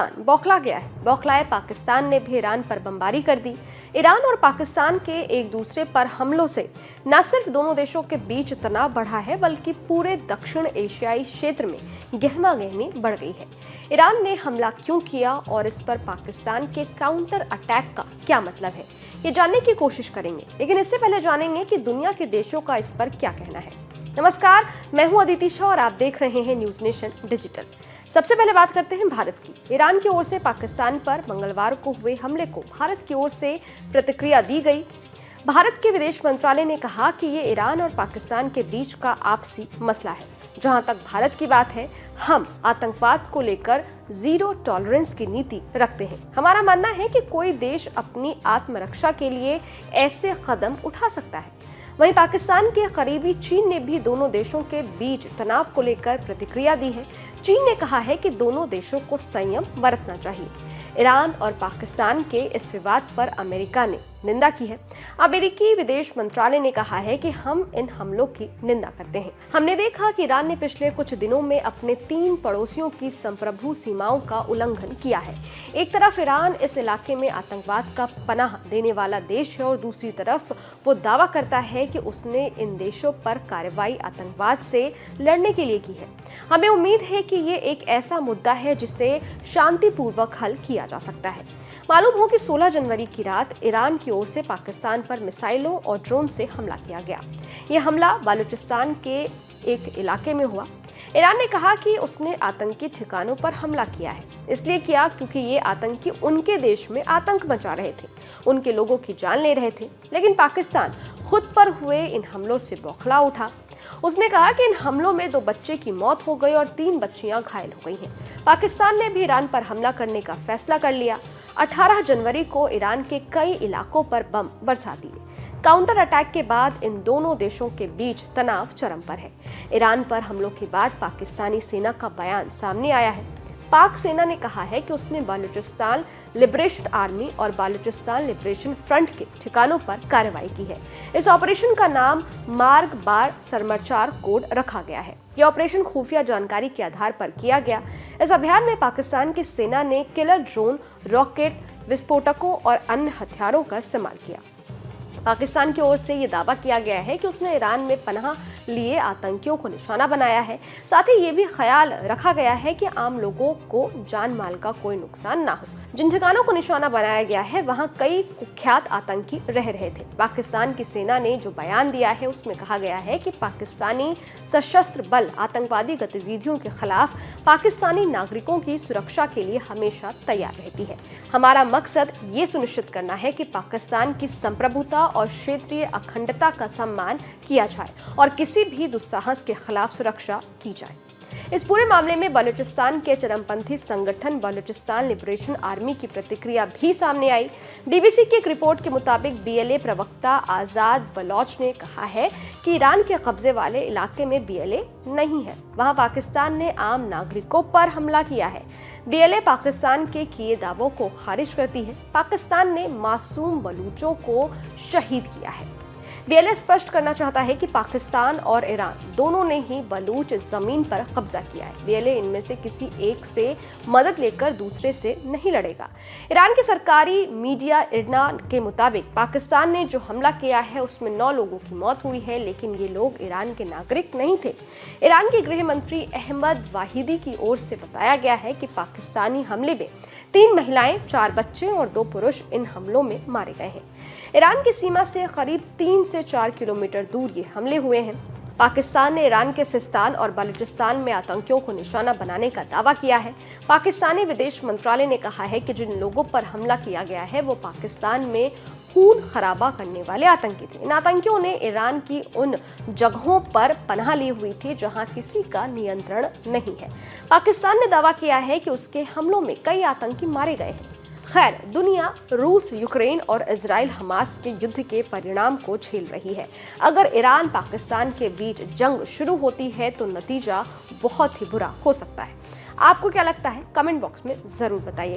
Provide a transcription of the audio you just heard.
पाकिस्तान बौखला गया है। बौखलाए पाकिस्तान ने भी ईरान पर बमबारी कर दी। ईरान और पाकिस्तान के एक दूसरे पर हमलों से न सिर्फ दोनों देशों के बीच तनाव बढ़ा है, बल्कि पूरे दक्षिण एशियाई क्षेत्र में गहमागहमी बढ़ गई है। ईरान ने हमला क्यों किया और इस पर पाकिस्तान के काउंटर अटैक का क्या मतलब है, ये जानने की कोशिश करेंगे। लेकिन इससे पहले जानेंगे कि दुनिया के देशों का इस पर क्या कहना है। नमस्कार, मैं हूं अदिति शाह और आप देख रहे हैं न्यूज नेशन डिजिटल। सबसे पहले बात करते हैं भारत की। ईरान की ओर से पाकिस्तान पर मंगलवार को हुए हमले को भारत की ओर से प्रतिक्रिया दी गई। भारत के विदेश मंत्रालय ने कहा कि ये ईरान और पाकिस्तान के बीच का आपसी मसला है। जहां तक भारत की बात है, हम आतंकवाद को लेकर जीरो टॉलरेंस की नीति रखते हैं। हमारा मानना है कि कोई देश अपनी आत्मरक्षा के लिए ऐसे कदम उठा सकता है। वहीं पाकिस्तान के करीबी चीन ने भी दोनों देशों के बीच तनाव को लेकर प्रतिक्रिया दी है। चीन ने कहा है कि दोनों देशों को संयम बरतना चाहिए। ईरान और पाकिस्तान के इस विवाद पर अमेरिका ने निंदा की है। अमेरिकी विदेश मंत्रालय ने कहा है कि हम इन हमलों की निंदा करते हैं। हमने देखा कि ईरान ने पिछले कुछ दिनों में अपने 3 पड़ोसियों की संप्रभु सीमाओं का उल्लंघन किया है। एक तरफ ईरान इस इलाके में आतंकवाद का पनाह देने वाला देश है और दूसरी तरफ वो दावा करता है कि उसने इन देशों पर कार्रवाई आतंकवाद से लड़ने के लिए की है। हमें उम्मीद है कि ये एक ऐसा मुद्दा है जिसे शांतिपूर्वक हल किया जा सकता है। मालूम हो कि 16 जनवरी की रात ईरान की ओर से पाकिस्तान पर मिसाइलों और ड्रोन से हमला किया गया। यह हमला बलूचिस्तान के एक इलाके में हुआ। ईरान ने कहा कि उसने आतंकी ठिकानों पर हमला किया है। इसलिए किया क्योंकि ये आतंकी उनके देश में आतंक मचा रहे थे, उनके लोगों की जान ले रहे थे। लेकिन पाकिस्तान खुद पर हुए इन हमलों से बौखला उठा। उसने कहा कि इन हमलों में 2 बच्चे की मौत हो गई और 3 बच्चियां घायल हो गई हैं। पाकिस्तान ने भी ईरान पर हमला करने का फैसला कर लिया। 18 जनवरी को ईरान के कई इलाकों पर बम बरसा दिए। काउंटर अटैक के बाद इन दोनों देशों के बीच तनाव चरम पर है। ईरान पर हमलों के बाद पाकिस्तानी सेना का बयान सामने आया है। पाक सेना ने कहा है कि उसने बलूचिस्तान लिबरेशन आर्मी और बलूचिस्तान लिबरेशन फ्रंट के ठिकानों पर कार्रवाई की है। इस ऑपरेशन का नाम मार्ग बार सरमचार कोड रखा गया है। यह ऑपरेशन खुफिया जानकारी के आधार पर किया गया। इस अभियान में पाकिस्तान की सेना ने किलर ड्रोन, रॉकेट, विस्फोटकों और अन्य हथियारों का इस्तेमाल किया। पाकिस्तान की ओर से ये दावा किया गया है कि उसने ईरान में पनाह लिए आतंकियों को निशाना बनाया है। साथ ही ये भी ख्याल रखा गया है कि आम लोगों को जान माल का कोई नुकसान ना हो। जिन ठिकानों को निशाना बनाया गया है वहां कई कुख्यात आतंकी रह रहे थे। पाकिस्तान की सेना ने जो बयान दिया है उसमें कहा गया है कि पाकिस्तानी सशस्त्र बल आतंकवादी गतिविधियों के खिलाफ पाकिस्तानी नागरिकों की सुरक्षा के लिए हमेशा तैयार रहती है। हमारा मकसद ये सुनिश्चित करना है कि पाकिस्तान की संप्रभुता और क्षेत्रीय अखंडता का सम्मान किया जाए और किसी भी दुस्साहस के खिलाफ सुरक्षा की जाए। इस पूरे मामले में बलूचिस्तान के चरमपंथी संगठन बलूचिस्तान लिबरेशन आर्मी की प्रतिक्रिया भी सामने आई। बीबीसी की एक रिपोर्ट के मुताबिक बीएलए प्रवक्ता आजाद बलोच ने कहा है कि ईरान के कब्जे वाले इलाके में बीएलए नहीं है। वहां पाकिस्तान ने आम नागरिकों पर हमला किया है। बीएलए पाकिस्तान के किए दावों को खारिज करती है। पाकिस्तान ने मासूम बलूचों को शहीद किया है। बीएलए स्पष्ट करना चाहता है कि पाकिस्तान और ईरान दोनों ने ही बलूच जमीन पर कब्जा किया है। बीएलए इनमें से किसी एक से मदद लेकर दूसरे से नहीं लड़ेगा। ईरान की सरकारी मीडिया इरना के मुताबिक पाकिस्तान ने जो हमला किया है उसमें 9 लोगों की मौत हुई है, लेकिन ये लोग ईरान के नागरिक नहीं थे। ईरान के गृह मंत्री अहमद वाहिदी की ओर से बताया गया है कि पाकिस्तानी हमले में 3 महिलाएं, 4 बच्चे और 2 पुरुष इन हमलों में मारे गए हैं। ईरान की सीमा से करीब 3 से 4 किलोमीटर दूर ये हमले हुए हैं। पाकिस्तान ने ईरान के सिस्तान और बलूचिस्तान में आतंकियों को निशाना बनाने का दावा किया है। पाकिस्तानी विदेश मंत्रालय ने कहा है कि जिन लोगों पर हमला किया गया है वो पाकिस्तान में खून खराबा करने वाले आतंकी थे। इन आतंकियों ने ईरान की उन जगहों पर पनाह ली हुई थी जहां किसी का नियंत्रण नहीं है। पाकिस्तान ने दावा किया है कि उसके हमलों में कई आतंकी मारे गए हैं। खैर, दुनिया रूस, यूक्रेन और इजराइल हमास के युद्ध के परिणाम को झेल रही है। अगर ईरान पाकिस्तान के बीच जंग शुरू होती है तो नतीजा बहुत ही बुरा हो सकता है। आपको क्या लगता है? कमेंट बॉक्स में जरूर बताइए।